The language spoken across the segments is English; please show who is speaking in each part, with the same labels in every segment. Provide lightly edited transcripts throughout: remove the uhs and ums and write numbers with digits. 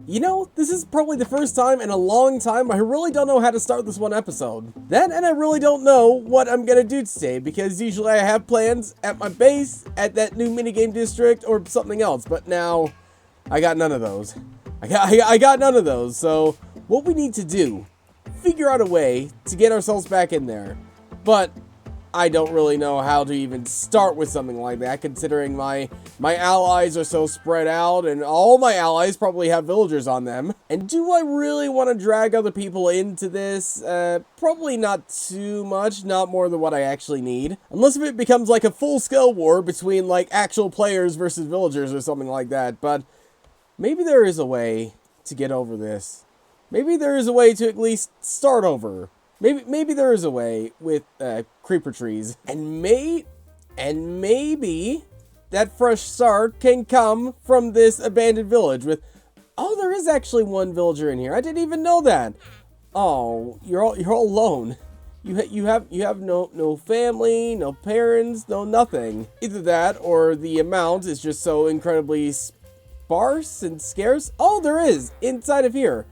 Speaker 1: You know, this is probably the first time in a long time I really don't know how to start this one episode. That, and I really don't know what I'm gonna do today, because usually I have plans at my base, at that new minigame district, or something else, but now I got none of those. I got none of those, so what we need to do, figure out a way to get ourselves back in there. But I don't really know how to even start with something like that, considering my allies are so spread out, and all my allies probably have villagers on them. And do I really want to drag other people into this? Probably not too much, not more than what I actually need. Unless if it becomes like a full-scale war between like actual players versus villagers or something like that, but maybe there is a way to get over this. Maybe there is a way to at least start over. Maybe there is a way with creeper trees, and maybe that fresh start can come from this abandoned village. There is actually one villager in here. I didn't even know that. Oh, you're all alone. You have no family, no parents, no nothing. Either that or the amount is just so incredibly sparse and scarce. Oh, there is inside of here.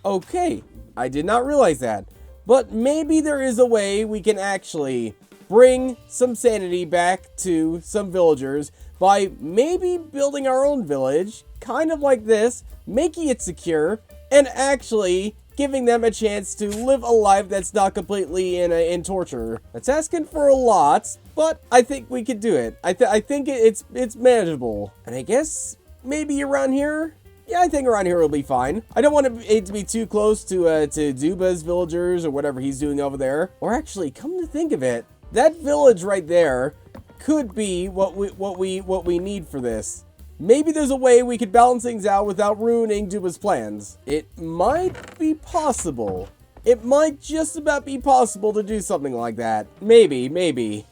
Speaker 1: Okay, I did not realize that. But maybe there is a way we can actually bring some sanity back to some villagers by maybe building our own village, kind of like this, making it secure, and actually giving them a chance to live a life that's not completely in torture. That's asking for a lot, but I think we could do it. I think it's manageable. And I guess maybe around here, yeah, I think around here will be fine. I don't want it to be too close to Duba's villagers or whatever he's doing over there. Or actually, come to think of it, that village right there could be what we need for this. Maybe there's a way we could balance things out without ruining Duba's plans. It might be possible. It might just about be possible to do something like that. Maybe.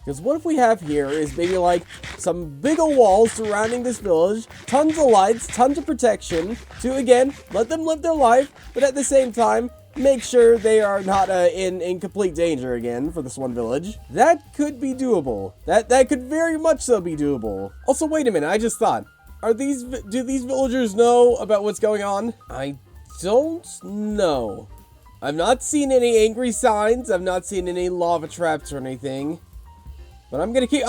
Speaker 1: Because what if we have here is maybe like some big ol' walls surrounding this village, tons of lights, tons of protection, to again, let them live their life, but at the same time, make sure they are not in complete danger again for this one village. That could be doable. That could very much so be doable. Also, wait a minute, I just thought, do these villagers know about what's going on? I don't know. I've not seen any angry signs. I've not seen any lava traps or anything. But I'm gonna keep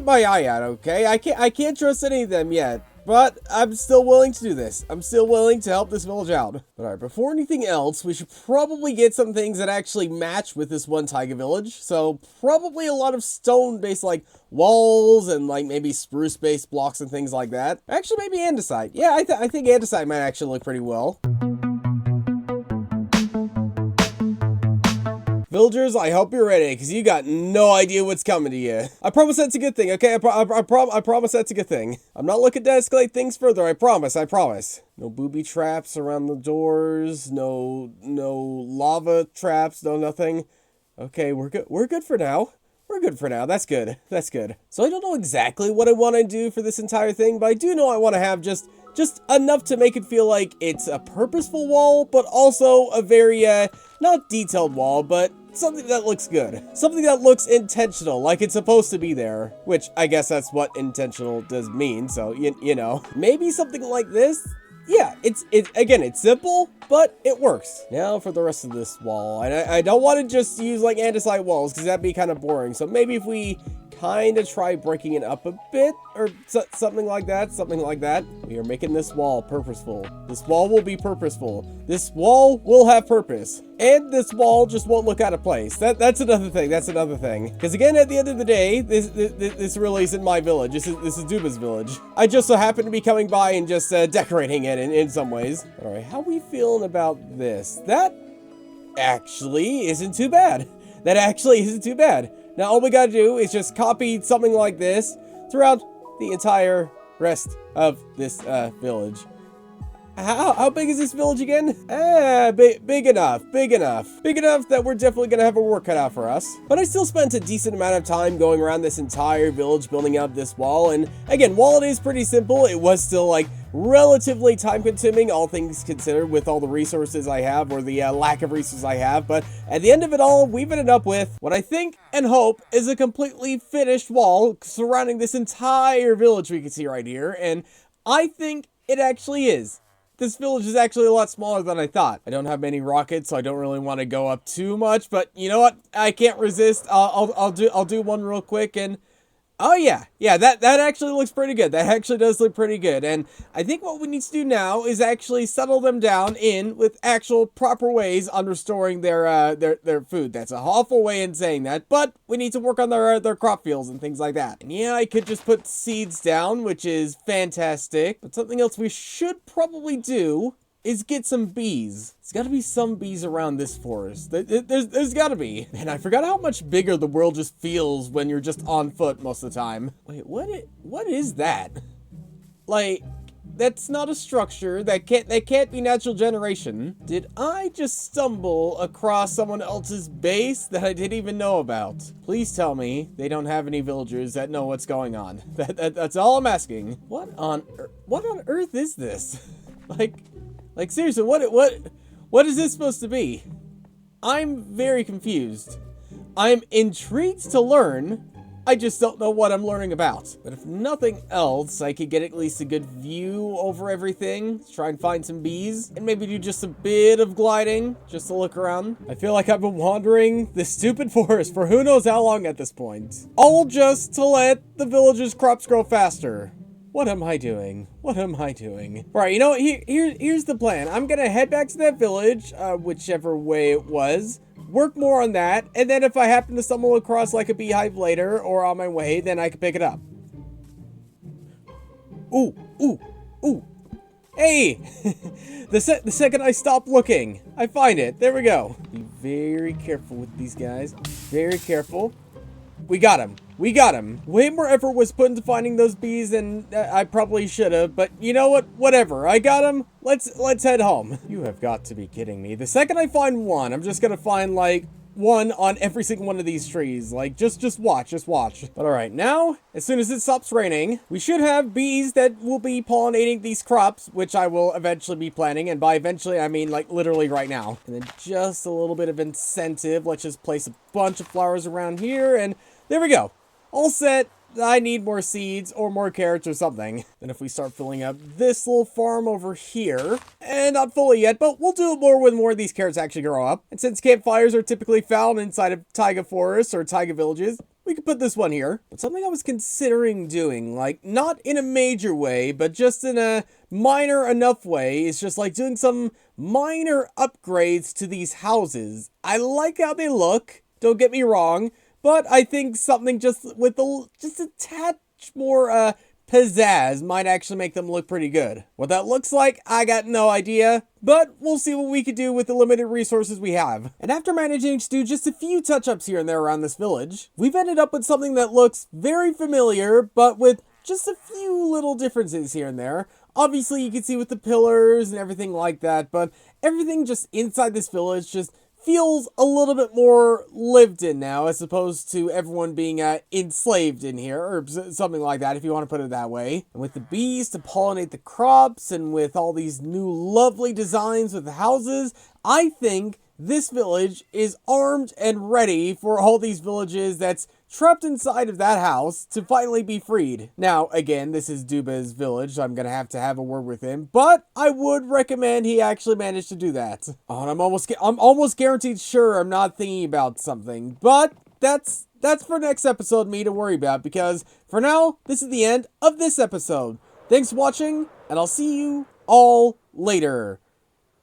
Speaker 1: my eye out, okay? I can't trust any of them yet. But I'm still willing to do this. I'm still willing to help this village out. But alright, before anything else, we should probably get some things that actually match with this one taiga village. So probably a lot of stone-based like walls and like maybe spruce-based blocks and things like that. Actually, maybe andesite. Yeah, I think andesite might actually look pretty well. Villagers, I hope you're ready, because you got no idea what's coming to you. I promise that's a good thing, okay? I promise that's a good thing. I'm not looking to escalate things further, I promise. No booby traps around the doors, no lava traps, no nothing. Okay, we're good for now. That's good. So I don't know exactly what I want to do for this entire thing, but I do know I want to have just enough to make it feel like it's a purposeful wall, but also a very, not detailed wall, but something that looks good. Something that looks intentional, like it's supposed to be there, which I guess that's what intentional does mean, so, you know. Maybe something like this? Yeah, it's simple, but it works. Now for the rest of this wall, and I don't want to just use like andesite walls, because that'd be kind of boring, so maybe if we kind of try breaking it up a bit, or something like that. We are making this wall purposeful. This wall will be purposeful. This wall will have purpose. And this wall just won't look out of place. That's another thing. Because again, at the end of the day, this really isn't my village. This is Duba's village. I just so happen to be coming by and just decorating it in some ways. Alright, how are we feeling about this? That actually isn't too bad. Now all we gotta do is just copy something like this throughout the entire rest of this village. How big is this village again? Big enough that we're definitely gonna have a work cut out for us. But I still spent a decent amount of time going around this entire village building up this wall, and again, while it is pretty simple, it was still like relatively time consuming, all things considered, with all the resources I have, or the lack of resources I have. But at the end of it all, we've ended up with what I think and hope is a completely finished wall surrounding this entire village we can see right here, and I think it actually is. this village is actually a lot smaller than I thought. I don't have many rockets, so I don't really want to go up too much, but you know what? I can't resist. I'll do one real quick and oh yeah, that actually looks pretty good. That actually does look pretty good. And I think what we need to do now is actually settle them down with actual proper ways on restoring their food. That's a awful way in saying that, but we need to work on their crop fields and things like that. And yeah, I could just put seeds down, which is fantastic. But something else we should probably do is get some bees. There's gotta be some bees around this forest. There's gotta be. Man, I forgot how much bigger the world just feels when you're just on foot most of the time. Wait, what is that? Like, that's not a structure. That can't be natural generation. Did I just stumble across someone else's base that I didn't even know about? Please tell me they don't have any villagers that know what's going on. That's all I'm asking. What on earth is this? Like seriously, what is this supposed to be? I'm very confused. I'm intrigued to learn. I just don't know what I'm learning about. But if nothing else, I could get at least a good view over everything. Try and find some bees. And maybe do just a bit of gliding, just to look around. I feel like I've been wandering this stupid forest for who knows how long at this point. All just to let the villagers' crops grow faster. What am I doing? What am I doing? All right, you know, here's the plan. I'm gonna head back to that village, whichever way it was, work more on that, and then if I happen to stumble across like a beehive later or on my way, then I can pick it up. Ooh. Hey! the second I stop looking, I find it. There we go. Be very careful with these guys. Very careful. We got him. We got him. Way more effort was put into finding those bees than I probably should have, but you know what? Whatever. I got him. Let's head home. You have got to be kidding me. The second I find one, I'm just gonna find like one on every single one of these trees. Like, just watch. But all right, now, as soon as it stops raining, we should have bees that will be pollinating these crops, which I will eventually be planting. And by eventually, I mean like literally right now. And then just a little bit of incentive. Let's just place a bunch of flowers around here, and there we go. All set. I need more seeds or more carrots or something. Then if we start filling up this little farm over here, and not fully yet, but we'll do it more when more of these carrots actually grow up. And since campfires are typically found inside of taiga forests or taiga villages, we could put this one here. But something I was considering doing, like not in a major way, but just in a minor enough way, is just like doing some minor upgrades to these houses. I like how they look, don't get me wrong, but I think something just with just a touch more pizzazz might actually make them look pretty good. What that looks like, I got no idea, but we'll see what we could do with the limited resources we have. And after managing to do just a few touch-ups here and there around this village, we've ended up with something that looks very familiar, but with just a few little differences here and there. Obviously, you can see with the pillars and everything like that, but everything just inside this village just feels a little bit more lived in now, as opposed to everyone being enslaved in here, or something like that, if you want to put it that way. And with the bees to pollinate the crops, and with all these new lovely designs with the houses, I think this village is armed and ready for all these villages that's trapped inside of that house to finally be freed. Now, again, this is Duba's village, so I'm gonna have to have a word with him, but I would recommend he actually managed to do that. Oh, and I'm almost guaranteed sure I'm not thinking about something, but that's for next episode me to worry about, because for now, this is the end of this episode. Thanks for watching, and I'll see you all later.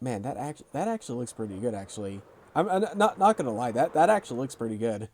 Speaker 1: Man, that actually looks pretty good, actually. I'm not gonna lie, that actually looks pretty good.